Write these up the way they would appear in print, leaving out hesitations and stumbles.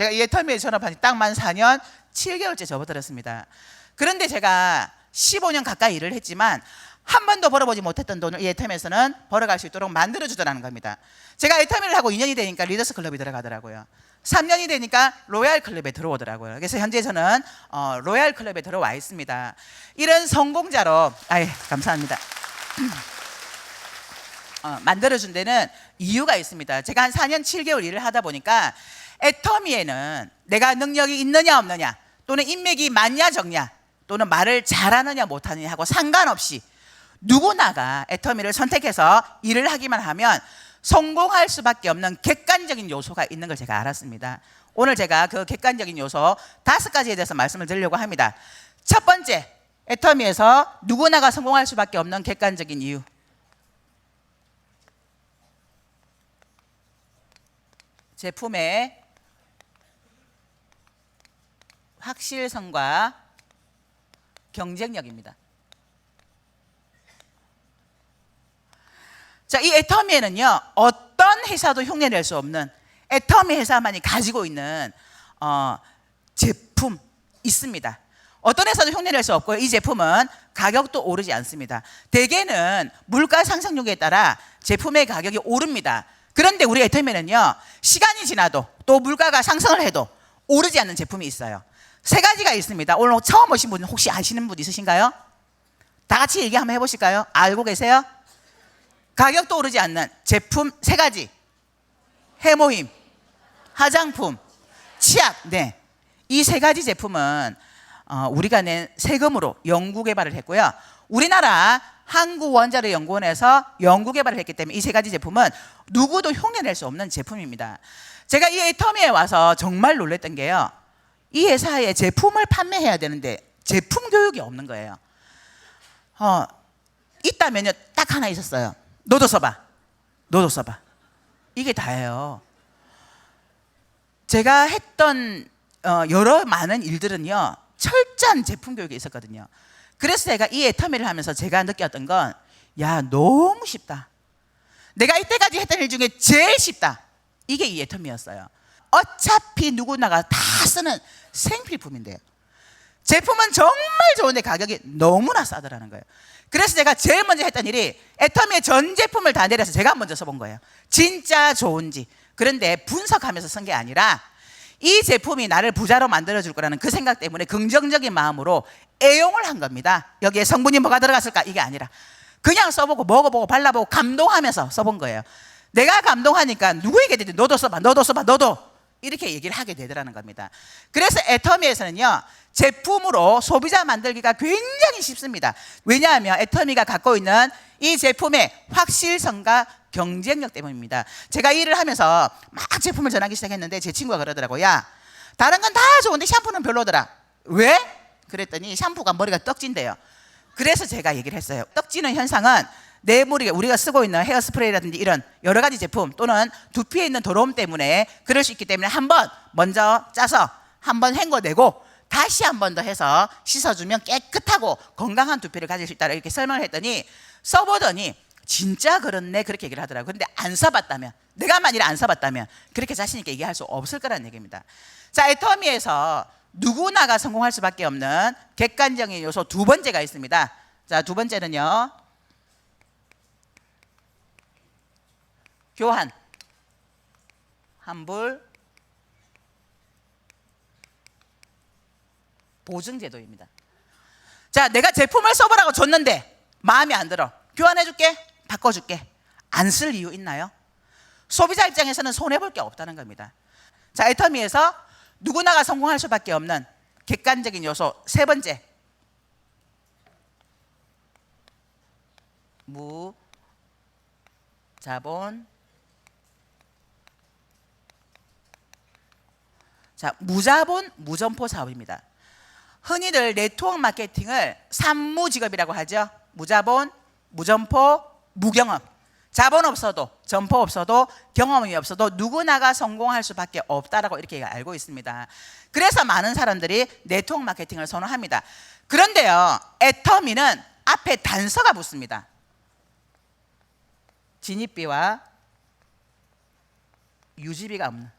제가 이 애터미에 전업한 지 딱 만 4년 7개월째 접어들었습니다. 그런데 제가 15년 가까이 일을 했지만 한 번도 벌어보지 못했던 돈을 이 애터미에서는 벌어갈 수 있도록 만들어주더라는 겁니다. 제가 애터미를 하고 2년이 되니까 리더스 클럽이 들어가더라고요. 3년이 되니까 로얄 클럽에 들어오더라고요. 그래서 현재 저는 로얄 클럽에 들어와 있습니다. 이런 성공자로 감사합니다. 만들어준 데는 이유가 있습니다. 제가 한 4년 7개월 일을 하다 보니까 애터미에는 내가 능력이 있느냐 없느냐, 또는 인맥이 많냐 적냐, 또는 말을 잘하느냐 못하느냐 하고 상관없이 누구나가 애터미를 선택해서 일을 하기만 하면 성공할 수밖에 없는 객관적인 요소가 있는 걸 제가 알았습니다. 오늘 제가 그 객관적인 요소 5가지에 대해서 말씀을 드리려고 합니다. 첫 번째, 애터미에서 누구나가 성공할 수밖에 없는 객관적인 이유. 제품의 확실성과 경쟁력입니다. 자, 이 애터미에는요, 어떤 회사도 흉내낼 수 없는 애터미 회사만이 가지고 있는 제품 있습니다. 어떤 회사도 흉내낼 수 없고요. 이 제품은 가격도 오르지 않습니다. 대개는 물가 상승률에 따라 제품의 가격이 오릅니다. 그런데 우리 애터미는요, 시간이 지나도 또 물가가 상승을 해도 오르지 않는 제품이 있어요. 3가지가 있습니다. 오늘 처음 오신 분 혹시 아시는 분 있으신가요? 다 같이 얘기 한번 해보실까요? 알고 계세요? 가격도 오르지 않는 제품 3가지. 해모임, 화장품, 치약. 네, 이 3가지 제품은 우리가 낸 세금으로 연구 개발을 했고요. 우리나라 한국원자력연구원에서 연구 개발을 했기 때문에 이 3가지 제품은 누구도 흉내낼 수 없는 제품입니다. 제가 이 애터미에 와서 정말 놀랐던 게요, 이 회사에 제품을 판매해야 되는데 제품 교육이 없는 거예요. 있다면요, 딱 하나 있었어요. 너도 써봐. 너도 써봐. 이게 다예요. 제가 했던 여러 많은 일들은요, 철저한 제품 교육이 있었거든요. 그래서 제가 이 애터미를 하면서 제가 느꼈던 건, 야, 너무 쉽다. 내가 이때까지 했던 일 중에 제일 쉽다. 이게 이 애터미였어요. 어차피 누구나가 다 쓰는 생필품인데요, 제품은 정말 좋은데 가격이 너무나 싸더라는 거예요. 그래서 제가 제일 먼저 했던 일이 애터미의 전 제품을 다 내려서 제가 먼저 써본 거예요. 진짜 좋은지. 그런데 분석하면서 쓴 게 아니라 이 제품이 나를 부자로 만들어줄 거라는 그 생각 때문에 긍정적인 마음으로 애용을 한 겁니다. 여기에 성분이 뭐가 들어갔을까? 이게 아니라 그냥 써보고 먹어보고 발라보고 감동하면서 써본 거예요. 내가 감동하니까 누구에게든 너도 써봐, 너도 써봐, 너도, 이렇게 얘기를 하게 되더라는 겁니다. 그래서 애터미에서는요, 제품으로 소비자 만들기가 굉장히 쉽습니다. 왜냐하면 애터미가 갖고 있는 이 제품의 확실성과 경쟁력 때문입니다. 제가 일을 하면서 막 제품을 전하기 시작했는데 제 친구가 그러더라고요. 야, 다른 건 다 좋은데 샴푸는 별로더라. 왜? 그랬더니 샴푸가 머리가 떡진대요. 그래서 제가 얘기를 했어요. 떡지는 현상은 내 머리에 우리가 쓰고 있는 헤어스프레이라든지 이런 여러 가지 제품, 또는 두피에 있는 더러움 때문에 그럴 수 있기 때문에 한번 먼저 짜서 한번 헹궈내고 다시 한 번 더 해서 씻어주면 깨끗하고 건강한 두피를 가질 수 있다, 이렇게 설명을 했더니 써보더니 진짜 그렇네, 그렇게 얘기를 하더라고요. 그런데 안 써봤다면, 내가 만일 안 써봤다면 그렇게 자신 있게 얘기할 수 없을 거라는 얘기입니다. 자, 애터미에서 누구나가 성공할 수밖에 없는 객관적인 요소 2번째가 있습니다. 자, 2번째는요, 교환, 환불, 보증제도입니다. 자, 내가 제품을 써보라고 줬는데 마음에 안 들어. 교환해줄게, 바꿔줄게. 안 쓸 이유 있나요? 소비자 입장에서는 손해볼 게 없다는 겁니다. 자, 애터미에서 누구나가 성공할 수밖에 없는 객관적인 요소 3번째, 무자본. 자, 무자본 무점포 사업입니다. 흔히들 네트워크 마케팅을 산무직업이라고 하죠. 무자본, 무점포, 무경험. 자본 없어도, 점포 없어도, 경험이 없어도 누구나가 성공할 수밖에 없다라고 이렇게 알고 있습니다. 그래서 많은 사람들이 네트워크 마케팅을 선호합니다. 그런데요, 애터미는 앞에 단서가 붙습니다. 진입비와 유지비가 없는.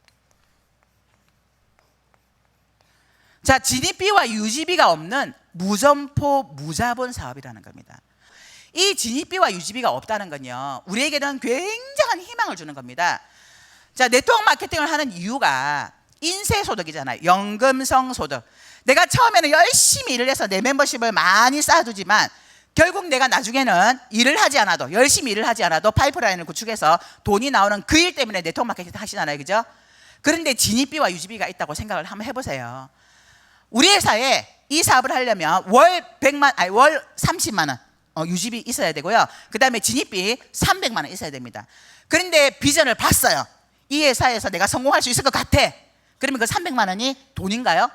자, 진입비와 유지비가 없는 무점포 무자본 사업이라는 겁니다. 이 진입비와 유지비가 없다는 건요, 우리에게는 굉장한 희망을 주는 겁니다. 자, 네트워크 마케팅을 하는 이유가 인쇄소득이잖아요. 연금성 소득. 내가 처음에는 열심히 일을 해서 내 멤버십을 많이 쌓아두지만 결국 내가 나중에는 일을 하지 않아도, 열심히 일을 하지 않아도 파이프라인을 구축해서 돈이 나오는 그 일 때문에 네트워크 마케팅 하시잖아요, 그죠? 그런데 진입비와 유지비가 있다고 생각을 한번 해보세요. 우리 회사에 이 사업을 하려면 월 30만 원 유지비 있어야 되고요. 그 다음에 진입비 300만 원 있어야 됩니다. 그런데 비전을 봤어요. 이 회사에서 내가 성공할 수 있을 것 같아. 그러면 그 300만 원이 돈인가요?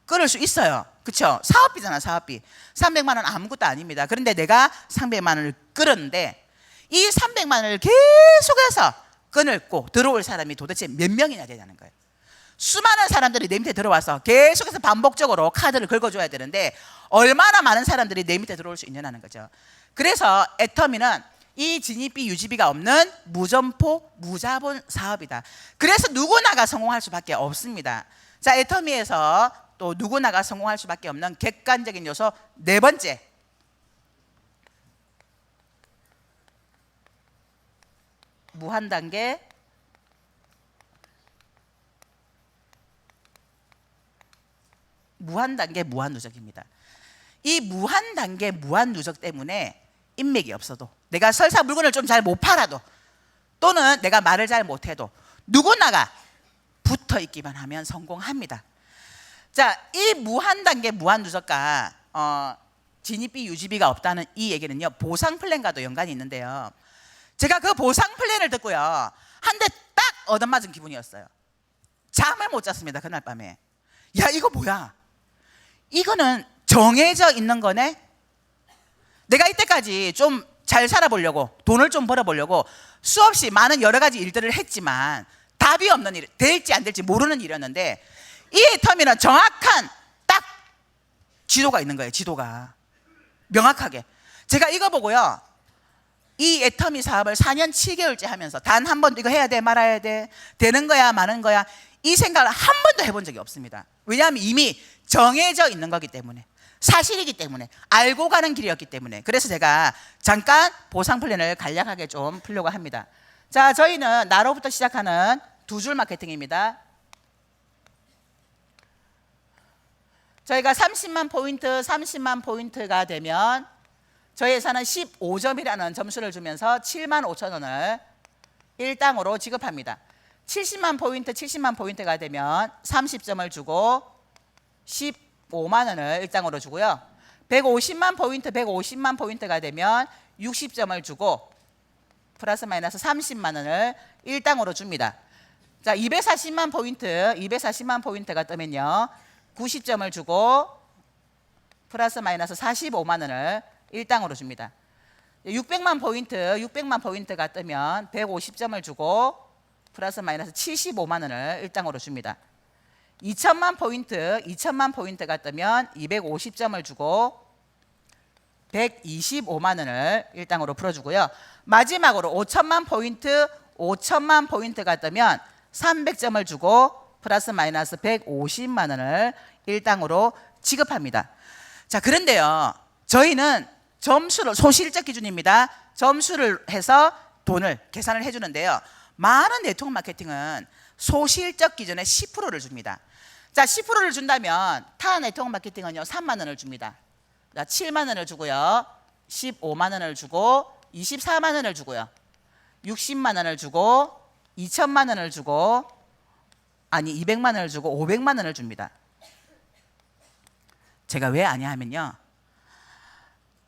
끊을 수 있어요. 그렇죠? 사업비잖아, 사업비. 300만 원 아무것도 아닙니다. 그런데 내가 300만 원을 끌었는데 이 300만 원을 계속해서 끊고 들어올 사람이 도대체 몇 명이나 되냐는 거예요. 수많은 사람들이 내 밑에 들어와서 계속해서 반복적으로 카드를 긁어줘야 되는데 얼마나 많은 사람들이 내 밑에 들어올 수 있냐는 거죠. 그래서 애터미는 이 진입비 유지비가 없는 무점포 무자본 사업이다. 그래서 누구나가 성공할 수밖에 없습니다. 자, 애터미에서 또 누구나가 성공할 수밖에 없는 객관적인 요소 네 번째, 무한단계 무한누적입니다. 이 무한단계 무한누적 때문에 인맥이 없어도, 내가 설사 물건을 좀 잘 못 팔아도, 또는 내가 말을 잘 못해도 누구나가 붙어 있기만 하면 성공합니다. 자, 이 무한단계 무한누적과 진입비 유지비가 없다는 이 얘기는요, 보상 플랜과도 연관이 있는데요, 제가 그 보상 플랜을 듣고요, 한 대 딱 얻어맞은 기분이었어요. 잠을 못 잤습니다, 그날 밤에. 야, 이거 뭐야? 이거는 정해져 있는 거네? 내가 이때까지 좀 잘 살아보려고, 돈을 좀 벌어보려고 수없이 많은 여러 가지 일들을 했지만 답이 없는 일, 될지 안 될지 모르는 일이었는데 이 애터미는 정확한 딱 지도가 있는 거예요. 지도가 명확하게. 제가 이거 보고요, 이 애터미 사업을 4년 7개월째 하면서 단 한 번도 이거 해야 돼 말아야 돼, 되는 거야 마는 거야, 이 생각을 한 번도 해본 적이 없습니다. 왜냐하면 이미 정해져 있는 거기 때문에, 사실이기 때문에, 알고 가는 길이었기 때문에. 그래서 제가 잠깐 보상 플랜을 간략하게 좀 풀려고 합니다. 자, 저희는 나로부터 시작하는 두 줄 마케팅입니다. 저희가 30만 포인트가 되면 저희 회사는 15점이라는 점수를 주면서 7만 5천 원을 일당으로 지급합니다. 70만 포인트가 되면 30점을 주고 15만 원을 일당으로 주고요. 150만 포인트가 되면 60점을 주고 플러스 마이너스 30만 원을 일당으로 줍니다. 자, 240만 포인트가 뜨면요, 90점을 주고 플러스 마이너스 45만 원을 일당으로 줍니다. 600만 포인트가 뜨면 150점을 주고 플러스 마이너스 75만 원을 일당으로 줍니다. 2천만 포인트가 뜨면 250점을 주고 125만 원을 일당으로 풀어주고요. 마지막으로 5천만 포인트가 뜨면 300점을 주고 플러스 마이너스 150만 원을 일당으로 지급합니다. 자, 그런데요, 저희는 점수를, 소실적 기준입니다. 점수를 해서 돈을 계산을 해주는데요, 많은 네트워크 마케팅은 소실적 기준에 10%를 줍니다. 자, 10%를 준다면 타 네트워크 마케팅은요 3만 원을 줍니다. 자, 7만 원을 주고요, 15만 원을 주고 24만 원을 주고요, 60만 원을 주고 2천만 원을 주고 200만 원을 주고 500만 원을 줍니다. 제가 왜 아냐 하면요,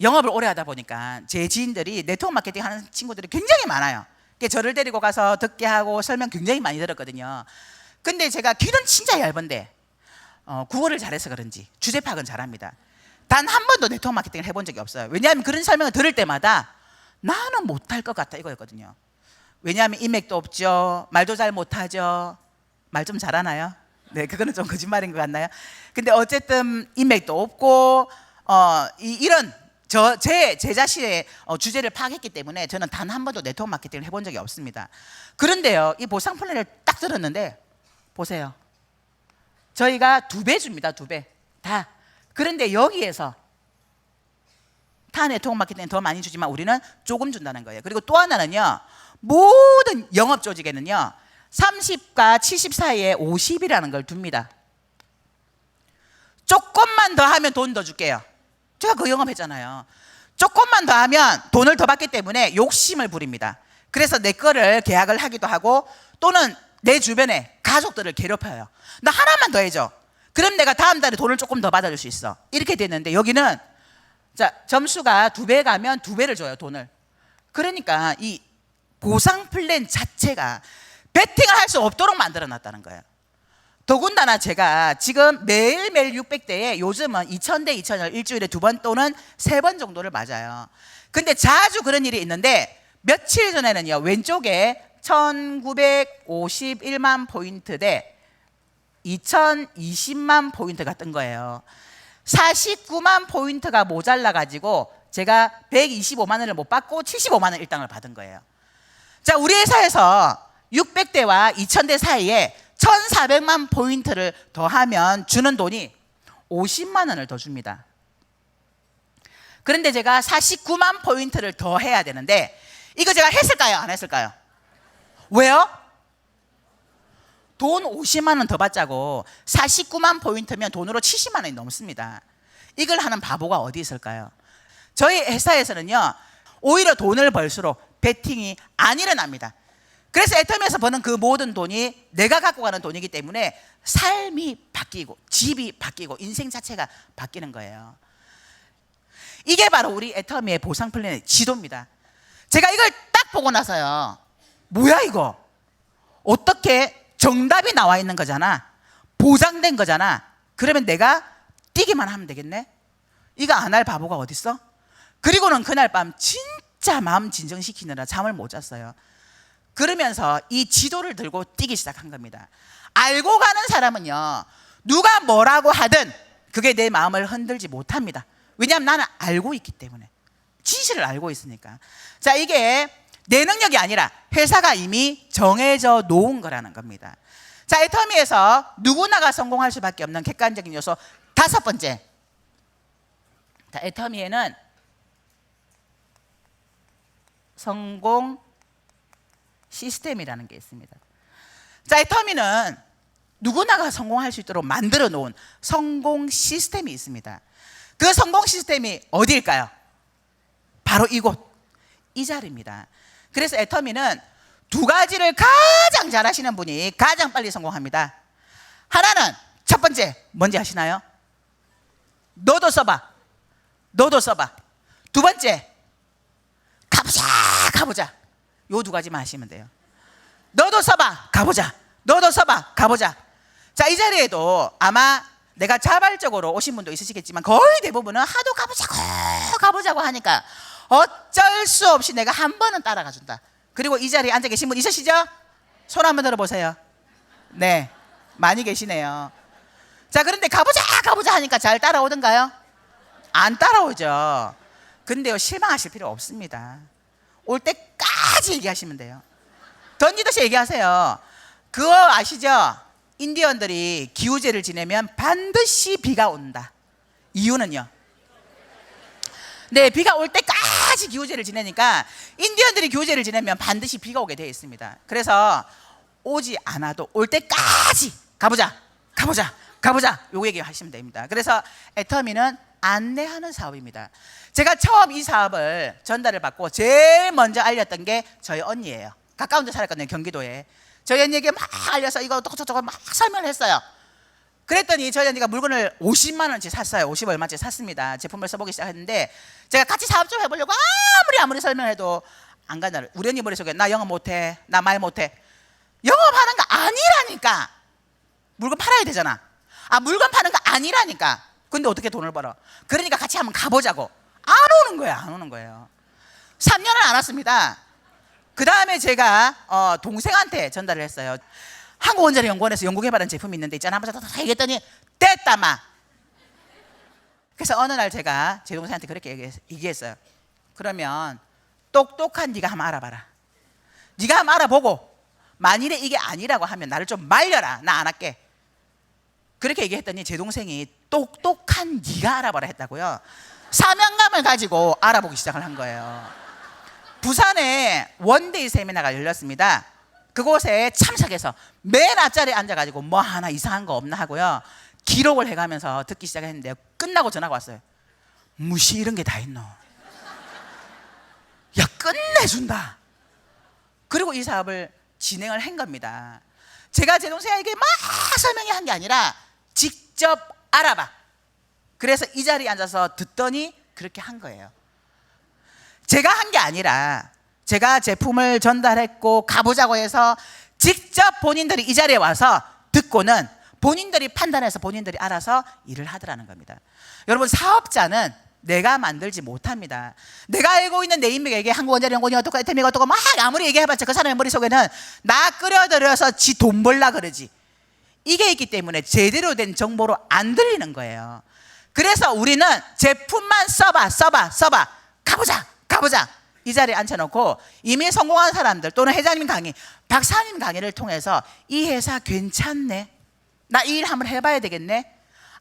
영업을 오래 하다 보니까 제 지인들이 네트워크 마케팅 하는 친구들이 굉장히 많아요. 저를 데리고 가서 듣게 하고 설명 굉장히 많이 들었거든요. 근데 제가 귀는 진짜 얇은데 국어를 잘해서 그런지 주제 파악은 잘합니다. 단 한 번도 네트워크 마케팅을 해본 적이 없어요. 왜냐하면 그런 설명을 들을 때마다 나는 못할 것 같다 이거였거든요. 왜냐하면 인맥도 없죠, 말도 잘 못하죠. 말 좀 잘하나요? 네, 그거는 좀 거짓말인 것 같나요? 근데 어쨌든 인맥도 없고 이런 제 자신의 주제를 파악했기 때문에 저는 단 한 번도 네트워크 마케팅을 해본 적이 없습니다. 그런데요, 이 보상 플랜을 딱 들었는데 보세요, 저희가 2배 줍니다. 2배 다. 그런데 여기에서 타 네트워크 마케팅은 더 많이 주지만 우리는 조금 준다는 거예요. 그리고 또 하나는요, 모든 영업 조직에는요 30과 70 사이에 50이라는 걸 둡니다. 조금만 더 하면 돈 더 줄게요. 제가 그 영업했잖아요. 조금만 더 하면 돈을 더 받기 때문에 욕심을 부립니다. 그래서 내 거를 계약을 하기도 하고, 또는 내 주변에 가족들을 괴롭혀요. 나 하나만 더 해줘. 그럼 내가 다음 달에 돈을 조금 더 받아줄 수 있어. 이렇게 됐는데 여기는 자, 점수가 2배 가면 2배를 줘요, 돈을. 그러니까 이 보상 플랜 자체가 베팅을 할 수 없도록 만들어 놨다는 거예요. 더군다나 제가 지금 매일매일 600대에 요즘은 2000대 2000을 일주일에 2번 또는 3번 정도를 맞아요. 근데 자주 그런 일이 있는데, 며칠 전에는요, 왼쪽에 1951만 포인트 대 2020만 포인트가 뜬 거예요. 49만 포인트가 모자라 가지고 제가 125만 원을 못 받고 75만 원 일당을 받은 거예요. 자, 우리 회사에서 600대와 2000대 사이에 1400만 포인트를 더하면 주는 돈이 50만 원을 더 줍니다. 그런데 제가 49만 포인트를 더 해야 되는데, 이거 제가 했을까요? 안 했을까요? 왜요? 돈 50만 원 더 받자고 49만 포인트면 돈으로 70만 원이 넘습니다. 이걸 하는 바보가 어디 있을까요? 저희 회사에서는요, 오히려 돈을 벌수록 베팅이 안 일어납니다. 그래서 애터미에서 버는 그 모든 돈이 내가 갖고 가는 돈이기 때문에 삶이 바뀌고 집이 바뀌고 인생 자체가 바뀌는 거예요. 이게 바로 우리 애터미의 보상 플랜의 지도입니다. 제가 이걸 딱 보고 나서요, 뭐야 이거? 어떻게 정답이 나와 있는 거잖아, 보장된 거잖아. 그러면 내가 뛰기만 하면 되겠네? 이거 안 할 바보가 어딨어? 그리고는 그날 밤 진짜 마음 진정시키느라 잠을 못 잤어요. 그러면서 이 지도를 들고 뛰기 시작한 겁니다. 알고 가는 사람은요, 누가 뭐라고 하든 그게 내 마음을 흔들지 못합니다. 왜냐하면 나는 알고 있기 때문에, 진실을 알고 있으니까. 자, 이게 내 능력이 아니라 회사가 이미 정해져 놓은 거라는 겁니다. 자, 애터미에서 누구나가 성공할 수밖에 없는 객관적인 요소 5번째. 자, 애터미에는 성공 시스템이라는 게 있습니다. 자, 애터미는 누구나가 성공할 수 있도록 만들어 놓은 성공 시스템이 있습니다. 그 성공 시스템이 어디일까요? 바로 이곳, 이 자리입니다. 그래서 애터미는 2가지를 가장 잘하시는 분이 가장 빨리 성공합니다. 하나는, 첫 번째 뭔지 아시나요? 너도 써봐. 너도 써봐. 2번째, 가보자 가보자. 요 2가지만 하시면 돼요. 너도 써봐, 가보자. 너도 써봐, 가보자. 자, 이 자리에도 아마 내가 자발적으로 오신 분도 있으시겠지만 거의 대부분은 하도 가보자고 하니까 어쩔 수 없이 내가 한 번은 따라가 준다. 그리고 이 자리에 앉아 계신 분 있으시죠? 손 한번 들어보세요. 네, 많이 계시네요. 자, 그런데 가보자 하니까 잘 따라오던가요? 안 따라오죠. 근데요, 실망하실 필요 없습니다. 올 때까지 얘기하시면 돼요. 던지듯이 얘기하세요. 그거 아시죠? 인디언들이 기우제를 지내면 반드시 비가 온다. 이유는요? 네, 비가 올 때까지 기우제를 지내니까 인디언들이 기우제를 지내면 반드시 비가 오게 되어 있습니다. 그래서 오지 않아도 올 때까지 가보자 요 얘기 하시면 됩니다. 그래서 애터미는 안내하는 사업입니다. 제가 처음 이 사업을 전달을 받고 제일 먼저 알렸던 게 저희 언니예요. 가까운 데 살았거든요, 경기도에. 저희 언니에게 막 알려서 이거 어쩌고 막 설명을 했어요. 그랬더니 저희 언니가 물건을 50만 원치 샀어요. 50 얼마치 샀습니다. 제품을 써보기 시작했는데, 제가 같이 사업 좀 해보려고 아무리 설명해도 안 간다는. 우리 언니 머릿속에 나 영업 못해, 나 말 못해. 영업하는 거 아니라니까. 물건 팔아야 되잖아. 물건 파는 거 아니라니까. 근데 어떻게 돈을 벌어? 그러니까 같이 한번 가보자고. 안 오는 거예요. 3년을 안 왔습니다. 그 다음에 제가 동생한테 전달을 했어요. 한국원자력연구원에서 연구개발한 제품이 있는데 있잖아. 한번 다 얘기했더니 됐다 마. 그래서 어느 날 제가 제 동생한테 그렇게 얘기했어요. 그러면 똑똑한 네가 한번 알아봐라. 네가 한번 알아보고 만일에 이게 아니라고 하면 나를 좀 말려라. 나 안 할게. 그렇게 얘기했더니 제 동생이 똑똑한 네가 알아봐라 했다고요. 사명감을 가지고 알아보기 시작을 한 거예요. 부산에 원데이 세미나가 열렸습니다. 그곳에 참석해서 맨 앞자리에 앉아가지고 뭐 하나 이상한 거 없나 하고요, 기록을 해가면서 듣기 시작했는데 끝나고 전화가 왔어요. 무시 이런 게 다 있노? 야, 끝내준다. 그리고 이 사업을 진행을 한 겁니다. 제가 제 동생에게 막 설명한 게 아니라 직접 알아봐. 그래서 이 자리에 앉아서 듣더니 그렇게 한 거예요. 제가 한 게 아니라 제가 제품을 전달했고 가보자고 해서 직접 본인들이 이 자리에 와서 듣고는 본인들이 판단해서 본인들이 알아서 일을 하더라는 겁니다. 여러분, 사업자는 내가 만들지 못합니다. 내가 알고 있는 내 인맥에게 한국원자리 연구원이 어떻고 애템이가 어떻고 막 아무리 얘기해봤자 그 사람의 머릿속에는 나 끌어들여서 지 돈 벌라 그러지, 이게 있기 때문에 제대로 된 정보로 안 들리는 거예요. 그래서 우리는 제품만 써봐 가보자 이 자리에 앉혀놓고 이미 성공한 사람들 또는 회장님 강의, 박사님 강의를 통해서 이 회사 괜찮네, 나 이 일 한번 해봐야 되겠네,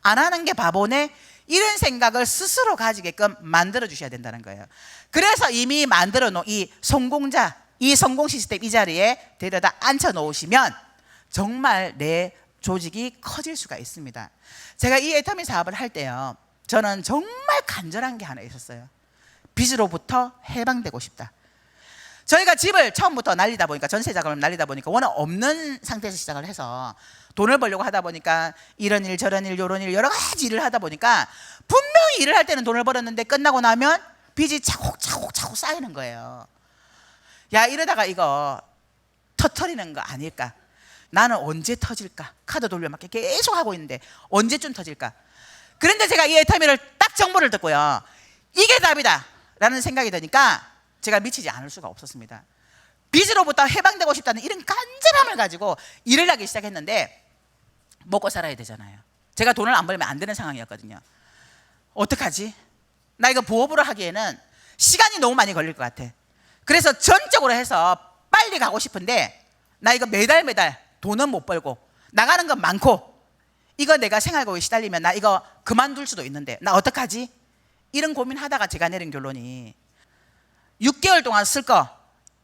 안 하는 게 바보네, 이런 생각을 스스로 가지게끔 만들어 주셔야 된다는 거예요. 그래서 이미 만들어 놓은 이 성공자, 이 성공 시스템 이 자리에 데려다 앉혀 놓으시면 정말 내 조직이 커질 수가 있습니다. 제가 이 애터미 사업을 할 때요, 저는 정말 간절한 게 하나 있었어요. 빚으로부터 해방되고 싶다. 저희가 집을 처음부터 날리다 보니까, 전세 자금을 날리다 보니까 워낙 없는 상태에서 시작을 해서 돈을 벌려고 하다 보니까 이런 일 저런 일 요런 일 여러 가지 일을 하다 보니까 분명히 일을 할 때는 돈을 벌었는데 끝나고 나면 빚이 차곡차곡 쌓이는 거예요. 야, 이러다가 이거 터트리는 거 아닐까? 나는 언제 터질까? 카드 돌려막기 계속 하고 있는데 언제쯤 터질까? 그런데 제가 이 애터미를 딱 정보를 듣고요, 이게 답이다 라는 생각이 드니까 제가 미치지 않을 수가 없었습니다. 빚으로부터 해방되고 싶다는 이런 간절함을 가지고 일을 하기 시작했는데 먹고 살아야 되잖아요. 제가 돈을 안 벌면 안 되는 상황이었거든요. 어떡하지? 나 이거 부업으로 하기에는 시간이 너무 많이 걸릴 것 같아. 그래서 전적으로 해서 빨리 가고 싶은데 나 이거 매달 돈은 못 벌고 나가는 건 많고 이거 내가 생활고에 시달리면 나 이거 그만둘 수도 있는데 나 어떡하지? 이런 고민하다가 제가 내린 결론이 6개월 동안 쓸 거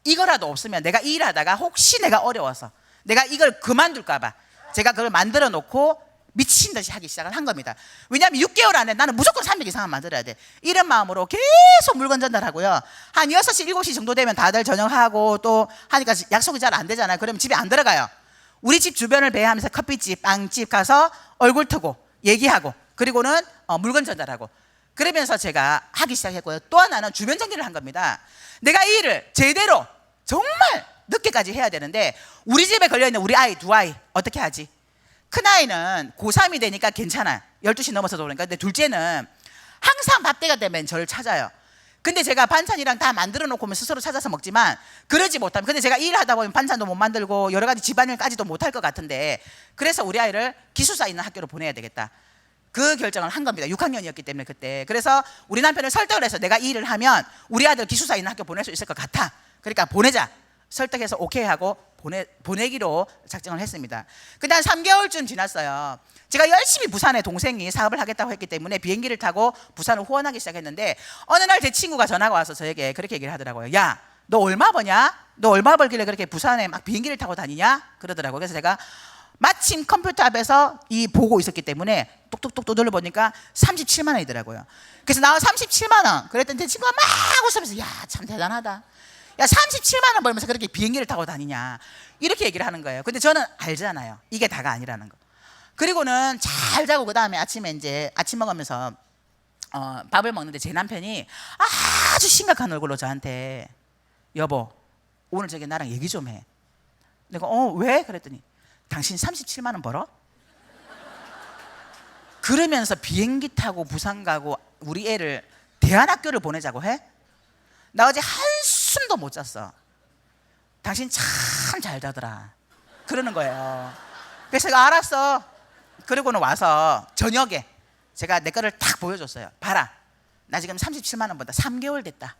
이거라도 없으면 내가 이 일하다가 혹시 내가 어려워서 내가 이걸 그만둘까 봐 제가 그걸 만들어 놓고 미친 듯이 하기 시작을 한 겁니다. 왜냐하면 6개월 안에 나는 무조건 300 이상은 만들어야 돼. 이런 마음으로 계속 물건 전달하고요. 한 6시, 7시 정도 되면 다들 저녁하고 또 하니까 약속이 잘 안 되잖아요. 그러면 집에 안 들어가요. 우리 집 주변을 배회하면서 커피집, 빵집 가서 얼굴 트고 얘기하고 그리고는 물건 전달하고 그러면서 제가 하기 시작했고요. 또 하나는 주변 정리를 한 겁니다. 내가 이 일을 제대로 정말 늦게까지 해야 되는데 우리 집에 걸려있는 우리 아이 두 아이 어떻게 하지? 큰아이는 고3이 되니까 괜찮아요. 12시 넘어서도 그러니까. 근데 둘째는 항상 밥 때가 되면 저를 찾아요. 근데 제가 반찬이랑 다 만들어 놓고 오면 스스로 찾아서 먹지만 그러지 못하면, 근데 제가 일을 하다 보면 반찬도 못 만들고 여러 가지 집안일까지도 못할 것 같은데 그래서 우리 아이를 기숙사 있는 학교로 보내야 되겠다. 그 결정을 한 겁니다. 6학년이었기 때문에 그때. 그래서 우리 남편을 설득을 해서 내가 이 일을 하면 우리 아들 기숙사 있는 학교 보낼 수 있을 것 같아. 그러니까 보내자. 설득해서 오케이 하고 보내기로 작정을 했습니다. 근데 한 3개월쯤 지났어요. 제가 열심히 부산에 동생이 사업을 하겠다고 했기 때문에 비행기를 타고 부산을 후원하기 시작했는데 어느 날 제 친구가 전화가 와서 저에게 그렇게 얘기를 하더라고요. 야, 너 얼마 버냐? 너 얼마 벌길래 그렇게 부산에 막 비행기를 타고 다니냐? 그러더라고요. 그래서 제가 마침 컴퓨터 앞에서 보고 있었기 때문에 똑똑똑 눌러보니까 37만 원이더라고요. 그래서 나 37만 원. 그랬더니 제 친구가 막 웃으면서 야, 참 대단하다. 야, 37만 원 벌면서 그렇게 비행기를 타고 다니냐. 이렇게 얘기를 하는 거예요. 근데 저는 알잖아요. 이게 다가 아니라는 거. 그리고는 잘 자고 그 다음에 아침에 이제 아침 먹으면서 밥을 먹는데 제 남편이 아주 심각한 얼굴로 저한테 여보, 오늘 저기 나랑 얘기 좀 해. 내가 왜? 그랬더니 당신 37만 원 벌어? 그러면서 비행기 타고 부산 가고 우리 애를 대안학교를 보내자고 해? 나 어제 한숨도 못 잤어. 당신 참 잘 자더라. 그러는 거예요. 그래서 제가 알았어. 그러고는 와서 저녁에 제가 내 거를 딱 보여줬어요. 봐라, 나 지금 37만 원 번다. 3개월 됐다.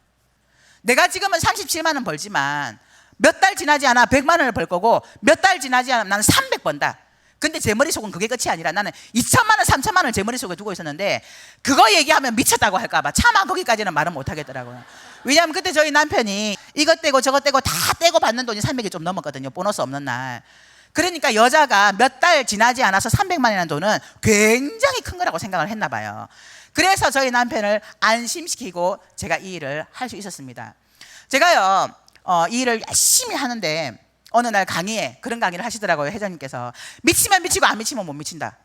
내가 지금은 37만 원 벌지만 몇 달 지나지 않아 100만 원을 벌 거고 몇 달 지나지 않아 나는 300 번다. 근데 제 머릿속은 그게 끝이 아니라 나는 2천만 원, 3천만 원을 제 머릿속에 두고 있었는데 그거 얘기하면 미쳤다고 할까 봐 차마 거기까지는 말은 못 하겠더라고요. 왜냐하면 그때 저희 남편이 이것 떼고 저것 떼고 다 떼고 받는 돈이 300이 좀 넘었거든요. 보너스 없는 날. 그러니까 여자가 몇 달 지나지 않아서 300만이라는 돈은 굉장히 큰 거라고 생각을 했나 봐요. 그래서 저희 남편을 안심시키고 제가 이 일을 할 수 있었습니다. 제가요 이 일을 열심히 하는데 어느 날 강의에 그런 강의를 하시더라고요. 회장님께서 미치면 미치고 안 미치면 못 미친다.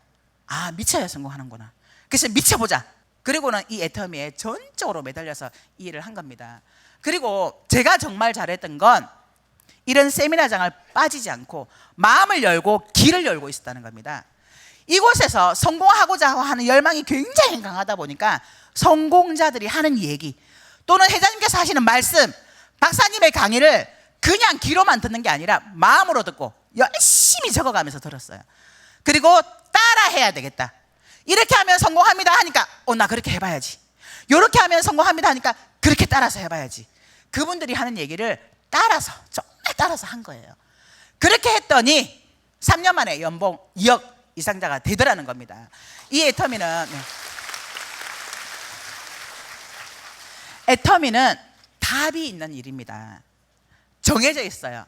아, 미쳐야 성공하는구나. 그래서 미쳐보자. 그리고는 이 애터미에 전적으로 매달려서 이 일을 한 겁니다. 그리고 제가 정말 잘했던 건 이런 세미나장을 빠지지 않고 마음을 열고 길을 열고 있었다는 겁니다. 이곳에서 성공하고자 하는 열망이 굉장히 강하다 보니까 성공자들이 하는 얘기 또는 회장님께서 하시는 말씀, 박사님의 강의를 그냥 귀로만 듣는 게 아니라 마음으로 듣고 열심히 적어가면서 들었어요. 그리고 따라해야 되겠다. 이렇게 하면 성공합니다 하니까 나 그렇게 해봐야지. 이렇게 하면 성공합니다 하니까 그렇게 따라서 해봐야지. 그분들이 하는 얘기를 따라서 정말 따라서 한 거예요. 그렇게 했더니 3년 만에 연봉 2억 이상자가 되더라는 겁니다. 이 애터미는 애터미는 답이 있는 일입니다. 정해져 있어요.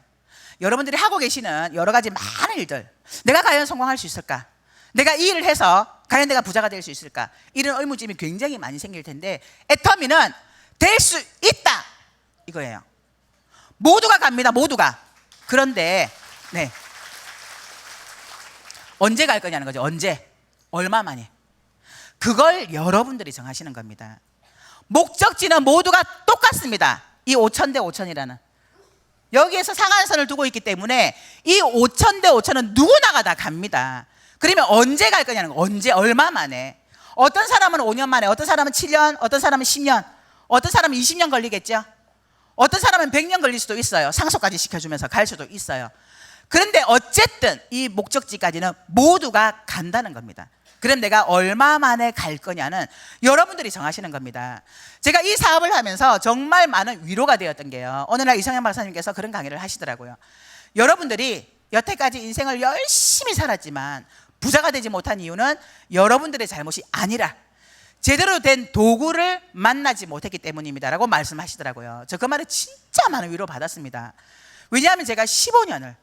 여러분들이 하고 계시는 여러 가지 많은 일들, 내가 과연 성공할 수 있을까? 내가 이 일을 해서 과연 내가 부자가 될 수 있을까? 이런 의문점이 굉장히 많이 생길 텐데 애터미는 될 수 있다 이거예요. 모두가 갑니다. 모두가. 그런데 언제 갈 거냐는 거죠. 언제? 얼마 만에? 그걸 여러분들이 정하시는 겁니다. 목적지는 모두가 똑같습니다. 이 5,000 대 5,000이라는 여기에서 상한선을 두고 있기 때문에 이 5,000 대 5,000은 누구나가 다 갑니다. 그러면 언제 갈 거냐는 거. 언제? 얼마 만에? 어떤 사람은 5년 만에, 어떤 사람은 7년, 어떤 사람은 10년, 어떤 사람은 20년 걸리겠죠. 어떤 사람은 100년 걸릴 수도 있어요. 상속까지 시켜주면서 갈 수도 있어요. 그런데 어쨌든 이 목적지까지는 모두가 간다는 겁니다. 그럼 내가 얼마 만에 갈 거냐는 여러분들이 정하시는 겁니다. 제가 이 사업을 하면서 정말 많은 위로가 되었던 게요, 어느 날 이성현 박사님께서 그런 강의를 하시더라고요. 여러분들이 여태까지 인생을 열심히 살았지만 부자가 되지 못한 이유는 여러분들의 잘못이 아니라 제대로 된 도구를 만나지 못했기 때문입니다 라고 말씀하시더라고요. 저 그 말에 진짜 많은 위로 받았습니다. 왜냐하면 제가 15년을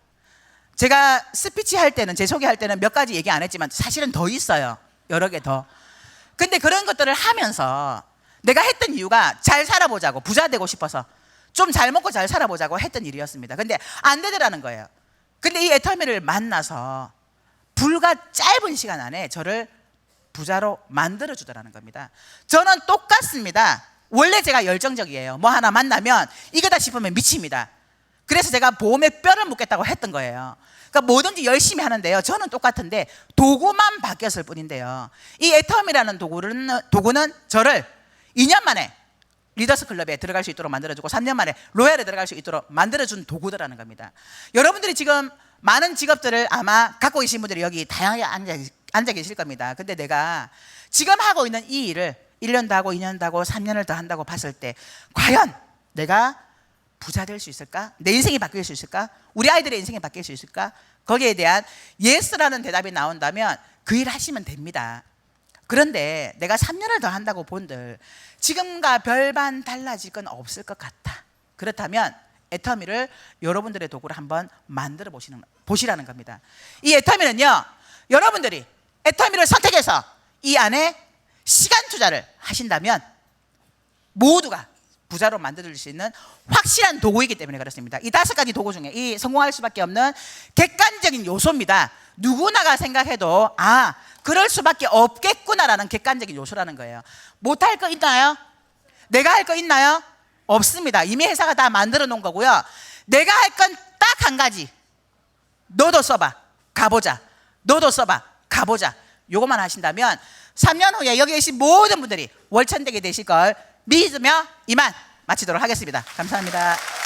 제가 스피치 할 때는, 제 소개할 때는 몇 가지 얘기 안 했지만 사실은 더 있어요. 여러 개 더. 근데 그런 것들을 하면서 내가 했던 이유가 잘 살아보자고, 부자 되고 싶어서 좀 잘 먹고 잘 살아보자고 했던 일이었습니다. 근데 안 되더라는 거예요. 근데 이 애터미를 만나서 불과 짧은 시간 안에 저를 부자로 만들어주더라는 겁니다. 저는 똑같습니다. 원래 제가 열정적이에요. 뭐 하나 만나면 이거다 싶으면 미칩니다. 그래서 제가 보험에 뼈를 묻겠다고 했던 거예요. 그러니까 뭐든지 열심히 하는데요, 저는 똑같은데 도구만 바뀌었을 뿐인데요, 이 애터미라는 도구는 저를 2년 만에 리더스 클럽에 들어갈 수 있도록 만들어주고 3년 만에 로얄에 들어갈 수 있도록 만들어준 도구더라는 겁니다. 여러분들이 지금 많은 직업들을 아마 갖고 계신 분들이 여기 다양하게 앉아 계실 겁니다. 근데 내가 지금 하고 있는 이 일을 1년도 하고 2년도 하고 3년을 더 한다고 봤을 때 과연 내가 부자 될 수 있을까? 내 인생이 바뀔 수 있을까? 우리 아이들의 인생이 바뀔 수 있을까? 거기에 대한 예스라는 대답이 나온다면 그 일 하시면 됩니다. 그런데 내가 3년을 더 한다고 본들 지금과 별반 달라질 건 없을 것 같다. 그렇다면 애터미를 여러분들의 도구로 한번 만들어 보시라는 겁니다. 이 애터미는요, 여러분들이 애터미를 선택해서 이 안에 시간 투자를 하신다면 모두가 부자로 만들어줄 수 있는 확실한 도구이기 때문에 그렇습니다. 이 5가지 도구 중에 이 성공할 수밖에 없는 객관적인 요소입니다. 누구나가 생각해도 그럴 수밖에 없겠구나라는 객관적인 요소라는 거예요. 못할 거 있나요? 내가 할 거 있나요? 없습니다. 이미 회사가 다 만들어 놓은 거고요. 내가 할 건 딱 한 가지. 너도 써봐, 가보자. 너도 써봐, 가보자. 요것만 하신다면 3년 후에 여기 계신 모든 분들이 월천대기 되실 걸 믿으며 이만 마치도록 하겠습니다. 감사합니다.